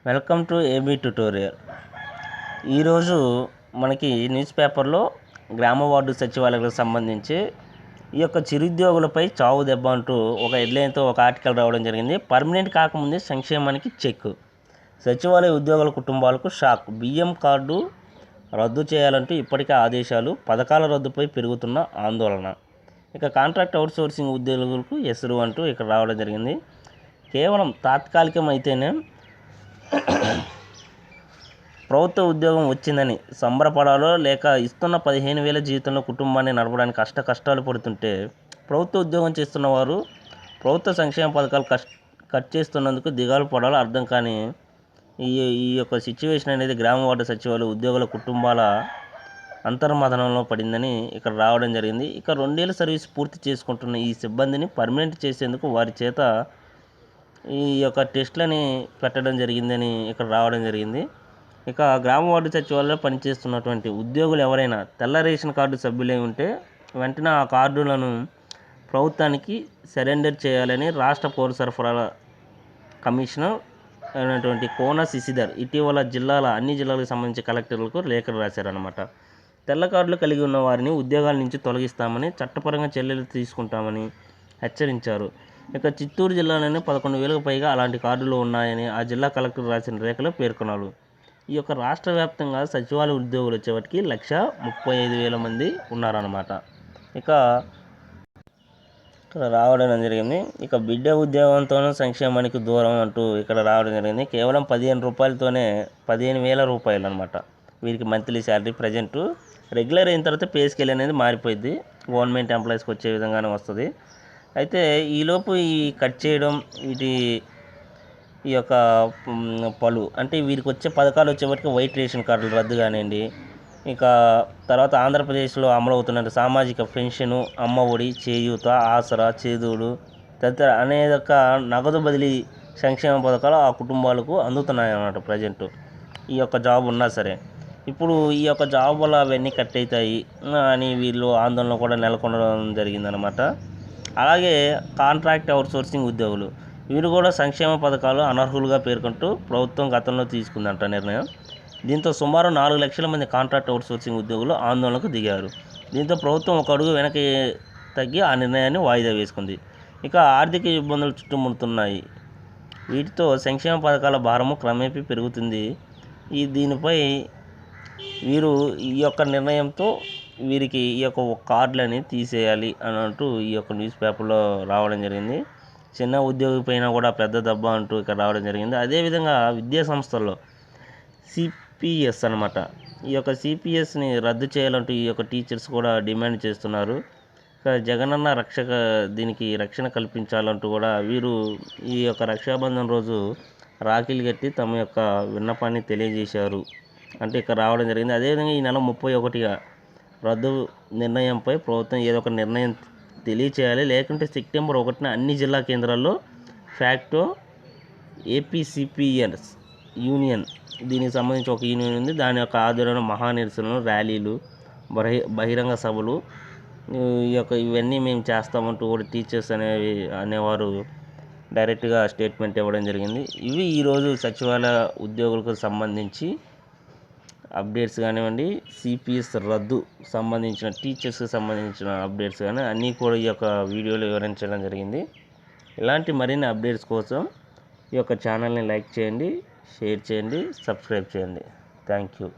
Welcome to AB tutorial. ఈరోజు మనకి news పేపర్లో గ్రామ వార్డు సచివాలయాలకు సంబంధించి ఈ యొక్క చిరుద్యోగులపై చావు దెబ్బ అంటూ ఒక హెడ్లైన్తో ఒక ఆర్టికల్ రావడం జరిగింది. పర్మనెంట్ కాకముందే సంక్షేమానికి చెక్, సచివాలయ ఉద్యోగుల కుటుంబాలకు షాక్, బియ్యం కార్డు రద్దు చేయాలంటూ ఇప్పటికే ఆదేశాలు, పథకాల రద్దుపై పెరుగుతున్న ఆందోళన. ఇక కాంట్రాక్ట్ అవుట్సోర్సింగ్ ఉద్యోగులకు ఎసురు అంటూ ఇక్కడ రావడం జరిగింది. కేవలం తాత్కాలికం అయితేనే ప్రభుత్వ ఉద్యోగం వచ్చిందని సంబరపడాలో లేక ఇస్తున్న 15,000 జీతంలో కుటుంబాన్ని నడపడానికి కష్టాలు పడుతుంటే ప్రభుత్వ ఉద్యోగం చేస్తున్న వారు ప్రభుత్వ సంక్షేమ పథకాలు కట్ చేస్తున్నందుకు దిగాలు పడాలో అర్థం కాని ఈ యొక్క సిచ్యువేషన్ అనేది గ్రామ వార్డు సచివాలయ ఉద్యోగుల కుటుంబాల అంతర్మథనంలో పడిందని ఇక్కడ రావడం జరిగింది. ఇక 2 ఏళ్ల సర్వీస్ పూర్తి చేసుకుంటున్న ఈ సిబ్బందిని పర్మనెంట్ చేసేందుకు వారి చేత ఈ యొక్క టెస్ట్లని పెట్టడం జరిగిందని ఇక్కడ రావడం జరిగింది. ఇక గ్రామ వార్డు సచివాలయంలో పనిచేస్తున్నటువంటి ఉద్యోగులు ఎవరైనా తెల్ల రేషన్ కార్డు సభ్యులై ఉంటే వెంటనే ఆ కార్డులను ప్రభుత్వానికి సరెండర్ చేయాలని రాష్ట్ర పౌర సరఫరాల కమిషనర్ అయినటువంటి కోన శశిధర్ ఇటీవల అన్ని జిల్లాలకు సంబంధించి కలెక్టర్లకు లేఖలు రాశారనమాట. తెల్ల కార్డులు కలిగి ఉన్న వారిని ఉద్యోగాల నుంచి తొలగిస్తామని, చట్టపరంగా చర్యలు తీసుకుంటామని హెచ్చరించారు. ఇక చిత్తూరు జిల్లాలోనే 11,000కు పైగా అలాంటి కార్డులు ఉన్నాయని ఆ జిల్లా కలెక్టర్ రాసిన లేఖలో పేర్కొన్నారు. ఈ యొక్క రాష్ట్ర వ్యాప్తంగా సచివాలయ ఉద్యోగులు వచ్చేవాటికి 1,35,000 మంది ఉన్నారన్నమాట. ఇక ఇక్కడ రావడం జరిగింది. ఇక బిడ్డ ఉద్యోగంతోనూ సంక్షేమానికి దూరం అంటూ ఇక్కడ రావడం జరిగింది. కేవలం 15 రూపాయలతోనే 15,000 రూపాయలు అనమాట వీరికి మంత్లీ శాలరీ. ప్రజెంటు రెగ్యులర్ అయిన తర్వాత పే స్కేల్ అనేది మారిపోయింది, గవర్నమెంట్ ఎంప్లాయీస్కి వచ్చే విధంగానే వస్తుంది. అయితే ఈలోపు ఈ కట్ చేయడం, ఈ యొక్క పలు అంటే వీరికి వచ్చే పథకాలు వచ్చేవాటికి వైట్ రేషన్ కార్డులు రద్దు కానివ్వండి, ఇక తర్వాత ఆంధ్రప్రదేశ్లో అమలవుతున్న సామాజిక పెన్షను, అమ్మ ఒడి, చేయూత, ఆసరా, చేదోడు తదితర అనేక నగదు బదిలీ సంక్షేమ పథకాలు ఆ కుటుంబాలకు అందుతున్నాయి అన్నమాట. ప్రజెంటు ఈ యొక్క జాబ్ ఉన్నా సరే ఇప్పుడు ఈ యొక్క జాబ్ వల్ల అవన్నీ కట్ అవుతాయి అని వీళ్ళు ఆందోళన కూడా నెలకొనడం జరిగిందనమాట. అలాగే కాంట్రాక్ట్ అవుట్సోర్సింగ్ ఉద్యోగులు వీరు కూడా సంక్షేమ పథకాలు అనర్హులుగా పేర్కొంటూ ప్రభుత్వం గతంలో తీసుకుందంట నిర్ణయం. దీంతో సుమారు 4 లక్షల మంది కాంట్రాక్ట్ అవుట్సోర్సింగ్ ఉద్యోగులు ఆందోళనకు దిగారు. దీంతో ప్రభుత్వం ఒక అడుగు వెనక్కి తగ్గి ఆ నిర్ణయాన్ని వాయిదా వేసుకుంది. ఇక ఆర్థిక ఇబ్బందులు చుట్టుముడుతున్నాయి. వీటితో సంక్షేమ పథకాల భారము క్రమేపీ పెరుగుతుంది. దీనిపై వీరు ఈ యొక్క నిర్ణయంతో వీరికి ఈ యొక్క కార్డులని తీసేయాలి అని అంటూ ఈ యొక్క న్యూస్ పేపర్లో రావడం జరిగింది. చిన్న ఉద్యోగి పైన కూడా పెద్ద దెబ్బ అంటూ ఇక్కడ రావడం జరిగింది. అదేవిధంగా విద్యా సంస్థల్లో సిపిఎస్ అనమాట, ఈ యొక్క సిపిఎస్ని రద్దు చేయాలంటూ ఈ యొక్క టీచర్స్ కూడా డిమాండ్ చేస్తున్నారు. జగనన్న దీనికి రక్షణ కల్పించాలంటూ కూడా వీరు ఈ యొక్క రక్షాబంధన్ రోజు రాఖీలు కట్టి తమ యొక్క విన్నపాన్ని తెలియజేశారు అంటే ఇక్కడ రావడం జరిగింది. అదేవిధంగా ఈ నెల 31గా రద్దు నిర్ణయంపై ప్రభుత్వం ఏదో ఒక నిర్ణయం తెలియచేయాలి, లేకుంటే సెప్టెంబర్ 1న అన్ని జిల్లా కేంద్రాల్లో ఫ్యాక్టో ఏపీసీపీఎస్ యూనియన్, దీనికి సంబంధించి ఒక యూనియన్ ఉంది, దాని యొక్క ఆధ్వర్యంలో మహానిరసనలు, ర్యాలీలు, బహిరంగ సభలు ఇవన్నీ మేము చేస్తామంటూ కూడా టీచర్స్ అనేవారు డైరెక్ట్గా స్టేట్మెంట్ ఇవ్వడం జరిగింది. ఇవి ఈరోజు సచివాలయ ఉద్యోగులకు సంబంధించి అప్డేట్స్ కానివ్వండి, సిపిఎస్ రద్దు సంబంధించిన టీచర్స్కి సంబంధించిన అప్డేట్స్ కానీ అన్నీ కూడా ఈ యొక్క వీడియోలో వివరించడం జరిగింది. ఇలాంటి మరిన్ని అప్డేట్స్ కోసం ఈ యొక్క ఛానల్ని లైక్ చేయండి, షేర్ చేయండి, సబ్స్క్రైబ్ చేయండి. Thank you.